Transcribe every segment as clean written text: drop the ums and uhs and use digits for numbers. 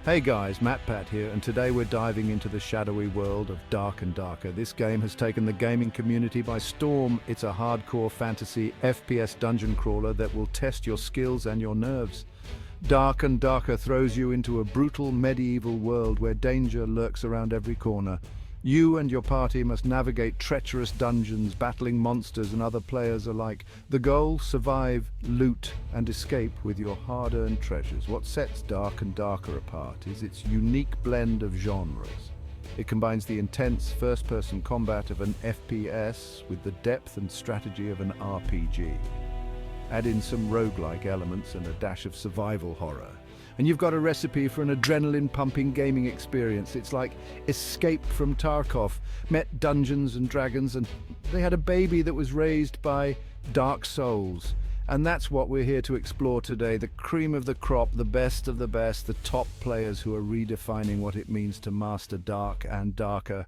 Hey guys, MatPat here, and today we're diving into the shadowy world of Dark and Darker. This game has taken the gaming community by storm. It's a hardcore fantasy FPS dungeon crawler that will test your skills and your nerves. Dark and Darker throws you into a brutal medieval world where danger lurks around every corner. You and your party must navigate treacherous dungeons, battling monsters and other players alike. The goal? Survive, loot, and escape with your hard-earned treasures. What sets Dark and Darker apart is its unique blend of genres. It combines the intense first-person combat of an FPS with the depth and strategy of an RPG. Add in some roguelike elements and a dash of survival horror, and you've got a recipe for an adrenaline-pumping gaming experience. It's like Escape from Tarkov met Dungeons and Dragons, and they had a baby that was raised by Dark Souls. And that's what we're here to explore today, the cream of the crop, the best of the best, the top players who are redefining what it means to master Dark and Darker.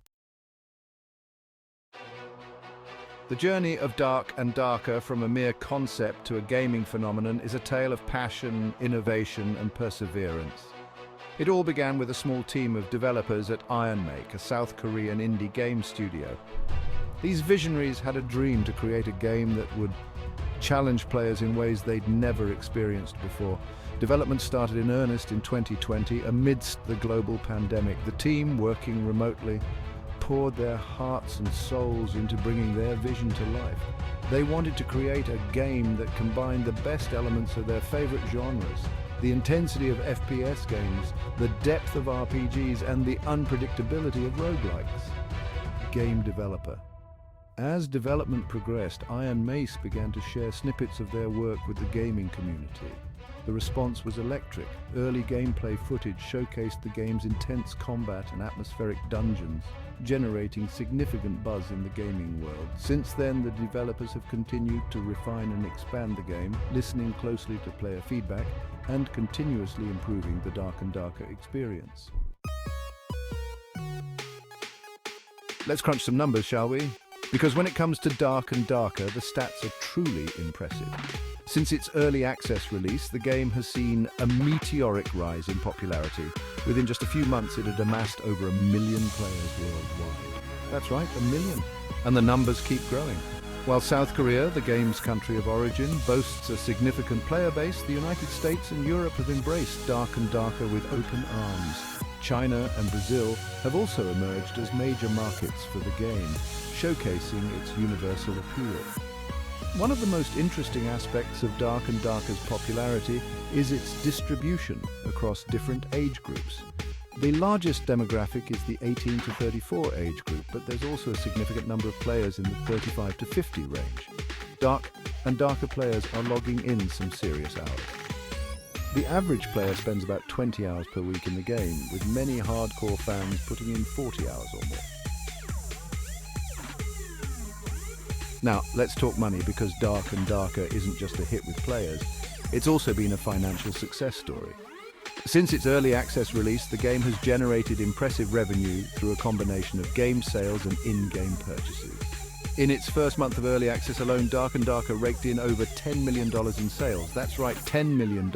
The journey of Dark and Darker from a mere concept to a gaming phenomenon is a tale of passion, innovation, and perseverance. It all began with a small team of developers at Ironmake, a South Korean indie game studio. These visionaries had a dream to create a game that would challenge players in ways they'd never experienced before. Development started in earnest in 2020 amidst the global pandemic. The team, working remotely, poured their hearts and souls into bringing their vision to life. They wanted to create a game that combined the best elements of their favorite genres, the intensity of FPS games, the depth of RPGs, and the unpredictability of roguelikes. Game developer. As development progressed, Iron Mace began to share snippets of their work with the gaming community. The response was electric. Early gameplay footage showcased the game's intense combat and atmospheric dungeons, generating significant buzz in the gaming world. Since then, the developers have continued to refine and expand the game, listening closely to player feedback and continuously improving the Dark and Darker experience. Let's crunch some numbers, shall we? Because when it comes to Dark and Darker, the stats are truly impressive. Since its early access release, the game has seen a meteoric rise in popularity. Within just a few months, it had amassed over 1 million players worldwide. That's right, 1 million. And the numbers keep growing. While South Korea, the game's country of origin, boasts a significant player base, the United States and Europe have embraced Dark and Darker with open arms. China and Brazil have also emerged as major markets for the game, showcasing its universal appeal. One of the most interesting aspects of Dark and Darker's popularity is its distribution across different age groups. The largest demographic is the 18 to 34 age group, but there's also a significant number of players in the 35 to 50 range. Dark and Darker players are logging in some serious hours. The average player spends about 20 hours per week in the game, with many hardcore fans putting in 40 hours or more. Now, let's talk money, because Dark and Darker isn't just a hit with players, it's also been a financial success story. Since its early access release, the game has generated impressive revenue through a combination of game sales and in-game purchases. In its first month of early access alone, Dark and Darker raked in over $10 million in sales. That's right, $10 million,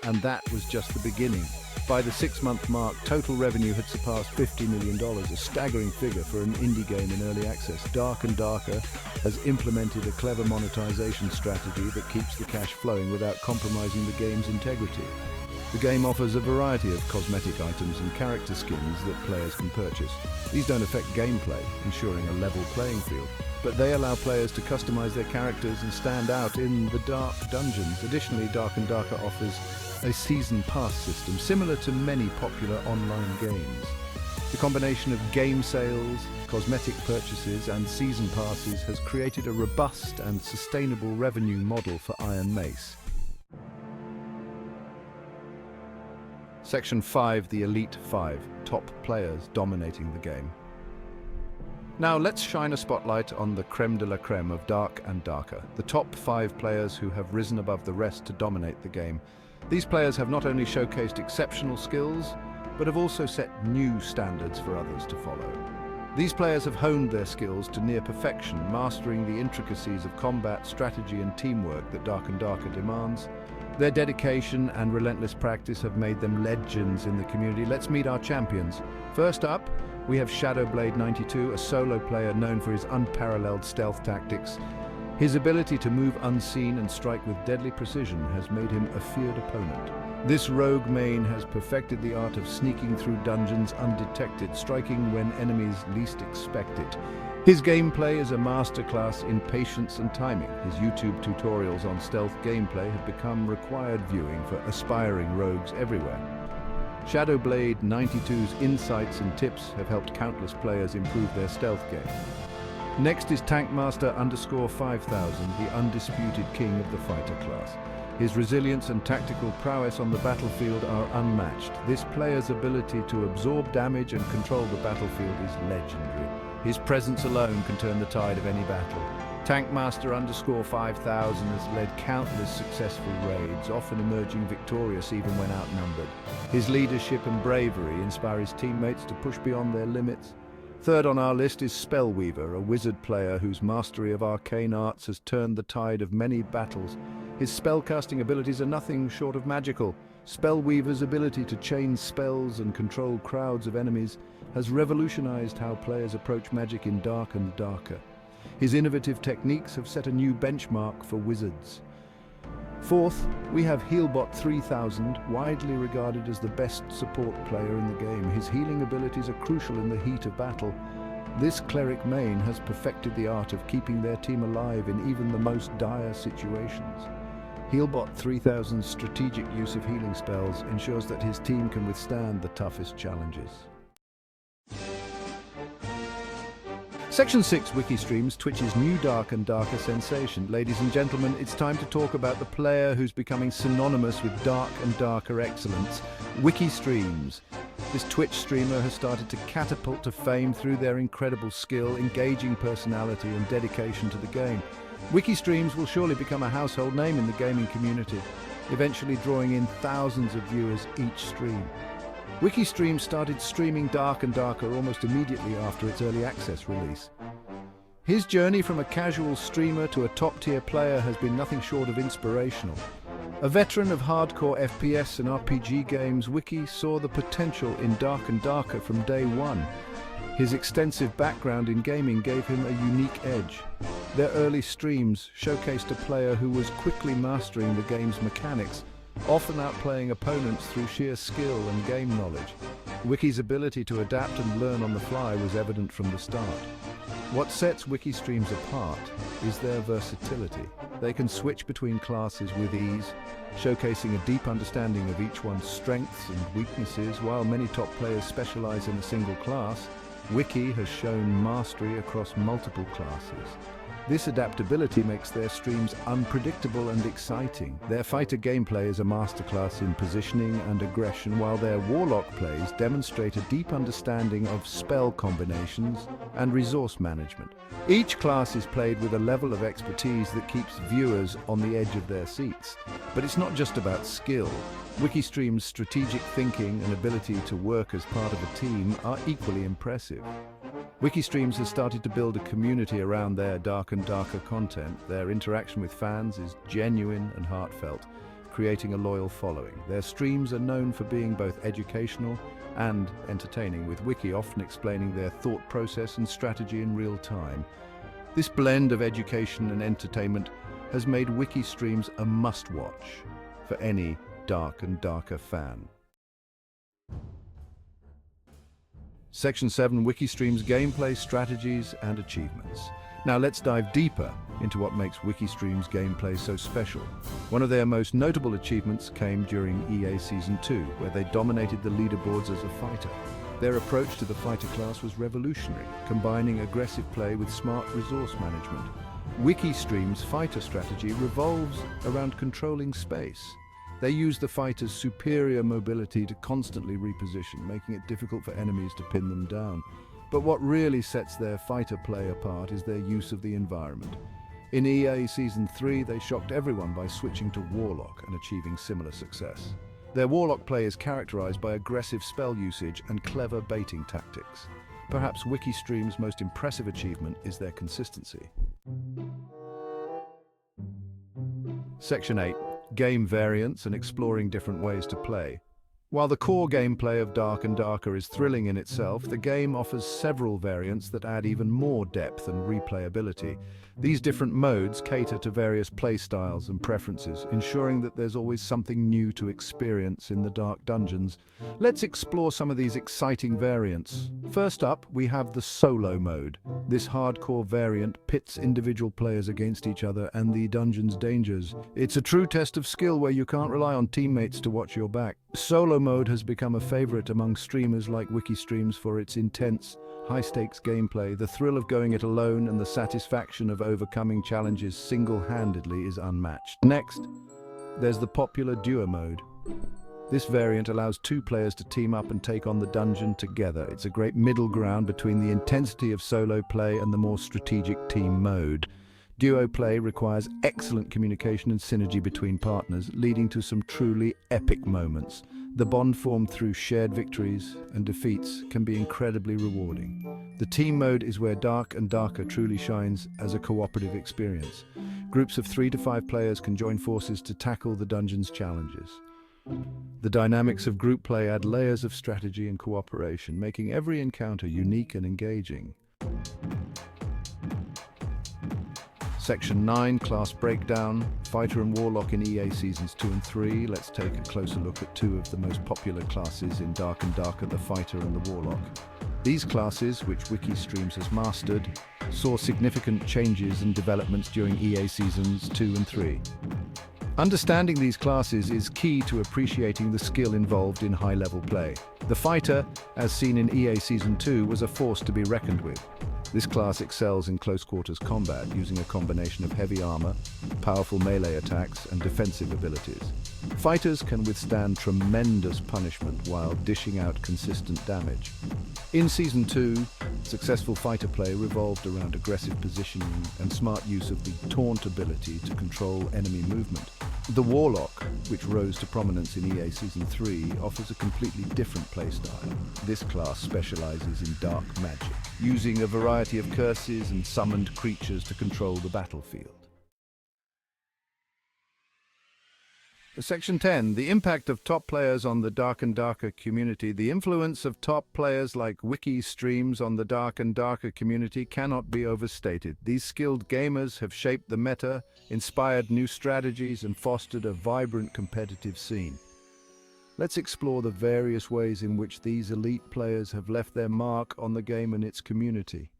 and that was just the beginning. By the 6-month mark, total revenue had surpassed $50 million, a staggering figure for an indie game in early access. Dark and Darker has implemented a clever monetization strategy that keeps the cash flowing without compromising the game's integrity. The game offers a variety of cosmetic items and character skins that players can purchase. These don't affect gameplay, ensuring a level playing field, but they allow players to customize their characters and stand out in the dark dungeons. Additionally, Dark and Darker offers a season pass system similar to many popular online games. The combination of game sales, cosmetic purchases, and season passes has created a robust and sustainable revenue model for Iron Mace. Section 5, the Elite 5, top players dominating the game. Now let's shine a spotlight on the creme de la creme of Dark and Darker, the top 5 players who have risen above the rest to dominate the game. These players have not only showcased exceptional skills, but have also set new standards for others to follow. These players have honed their skills to near perfection, mastering the intricacies of combat, strategy, and teamwork that Dark and Darker demands. Their dedication and relentless practice have made them legends in the community. Let's meet our champions. First up, we have Shadowblade 92, a solo player known for his unparalleled stealth tactics. His ability to move unseen and strike with deadly precision has made him a feared opponent. This rogue main has perfected the art of sneaking through dungeons undetected, striking when enemies least expect it. His gameplay is a masterclass in patience and timing. His YouTube tutorials on stealth gameplay have become required viewing for aspiring rogues everywhere. Shadowblade 92's insights and tips have helped countless players improve their stealth game. Next is Tankmaster_5000, the undisputed king of the fighter class. His resilience and tactical prowess on the battlefield are unmatched. This player's ability to absorb damage and control the battlefield is legendary. His presence alone can turn the tide of any battle. Tankmaster_5000 has led countless successful raids, often emerging victorious even when outnumbered. His leadership and bravery inspire his teammates to push beyond their limits. Third on our list is Spellweaver, a wizard player whose mastery of arcane arts has turned the tide of many battles. His spellcasting abilities are nothing short of magical. Spellweaver's ability to chain spells and control crowds of enemies has revolutionized how players approach magic in Dark and Darker. His innovative techniques have set a new benchmark for wizards. Fourth, we have Healbot 3000, widely regarded as the best support player in the game. His healing abilities are crucial in the heat of battle. This cleric main has perfected the art of keeping their team alive in even the most dire situations. Healbot 3000's strategic use of healing spells ensures that his team can withstand the toughest challenges. Section 6 Wikistreams, Twitch's new Dark and Darker sensation. Ladies and gentlemen, it's time to talk about the player who's becoming synonymous with Dark and Darker excellence, Wikistreams. This Twitch streamer has started to catapult to fame through their incredible skill, engaging personality and dedication to the game. Wikistreams will surely become a household name in the gaming community, eventually drawing in thousands of viewers each stream. Wikistreams started streaming Dark and Darker almost immediately after its early access release. His journey from a casual streamer to a top-tier player has been nothing short of inspirational. A veteran of hardcore FPS and RPG games, Wiki saw the potential in Dark and Darker from day one. His extensive background in gaming gave him a unique edge. Their early streams showcased a player who was quickly mastering the game's mechanics, often outplaying opponents through sheer skill and game knowledge. Wiki's ability to adapt and learn on the fly was evident from the start. What sets Wikistreams apart is their versatility. They can switch between classes with ease, showcasing a deep understanding of each one's strengths and weaknesses. While many top players specialize in a single class, Wiki has shown mastery across multiple classes. This adaptability makes their streams unpredictable and exciting. Their fighter gameplay is a masterclass in positioning and aggression, while their Warlock plays demonstrate a deep understanding of spell combinations and resource management. Each class is played with a level of expertise that keeps viewers on the edge of their seats. But it's not just about skill. Wikistream's strategic thinking and ability to work as part of a team are equally impressive. Wikistreams has started to build a community around their Dark and Darker content. Their interaction with fans is genuine and heartfelt, creating a loyal following. Their streams are known for being both educational and entertaining, with Wiki often explaining their thought process and strategy in real time. This blend of education and entertainment has made Wikistreams a must-watch for any Dark and Darker fan. Section 7 Wikistreams gameplay, strategies and achievements. Now let's dive deeper into what makes Wikistreams gameplay so special. One of their most notable achievements came during EA Season 2, where they dominated the leaderboards as a fighter. Their approach to the fighter class was revolutionary, combining aggressive play with smart resource management. Wikistreams' fighter strategy revolves around controlling space. They use the fighter's superior mobility to constantly reposition, making it difficult for enemies to pin them down. But what really sets their fighter play apart is their use of the environment. In EA Season 3, they shocked everyone by switching to Warlock and achieving similar success. Their Warlock play is characterized by aggressive spell usage and clever baiting tactics. Perhaps Wikistream's most impressive achievement is their consistency. Section 8. game variants and exploring different ways to play. While the core gameplay of Dark and Darker is thrilling in itself, the game offers several variants that add even more depth and replayability. These different modes cater to various playstyles and preferences, ensuring that there's always something new to experience in the dark dungeons. Let's explore some of these exciting variants. First up, we have the solo mode. This hardcore variant pits individual players against each other and the dungeon's dangers. It's a true test of skill where you can't rely on teammates to watch your back. Solo mode has become a favorite among streamers like Wiki Streams for its intense, high-stakes gameplay. The thrill of going it alone and the satisfaction of overcoming challenges single-handedly is unmatched. Next, there's the popular duo mode. This variant allows two players to team up and take on the dungeon together. It's a great middle ground between the intensity of solo play and the more strategic team mode. Duo play requires excellent communication and synergy between partners, leading to some truly epic moments. The bond formed through shared victories and defeats can be incredibly rewarding. The team mode is where Dark and Darker truly shines as a cooperative experience. Groups of 3 to 5 players can join forces to tackle the dungeon's challenges. The dynamics of group play add layers of strategy and cooperation, making every encounter unique and engaging. Section 9, Class Breakdown, Fighter and Warlock in EA Seasons 2 and 3. Let's take a closer look at two of the most popular classes in Dark and Darker, the Fighter and the Warlock. These classes, which Wiki Streams has mastered, saw significant changes and developments during EA Seasons 2 and 3. Understanding these classes is key to appreciating the skill involved in high-level play. The Fighter, as seen in EA Season 2, was a force to be reckoned with. This class excels in close-quarters combat, using a combination of heavy armor, powerful melee attacks, and defensive abilities. Fighters can withstand tremendous punishment while dishing out consistent damage. In Season 2, successful fighter play revolved around aggressive positioning and smart use of the Taunt ability to control enemy movement. The Warlock, which rose to prominence in EA Season 3, offers a completely different playstyle. This class specializes in dark magic, using a variety of curses and summoned creatures to control the battlefield. Section 10. The impact of top players on the Dark and Darker community. The influence of top players like Wiki Streams on the Dark and Darker community cannot be overstated. These skilled gamers have shaped the meta, inspired new strategies, and fostered a vibrant competitive scene. Let's explore the various ways in which these elite players have left their mark on the game and its community.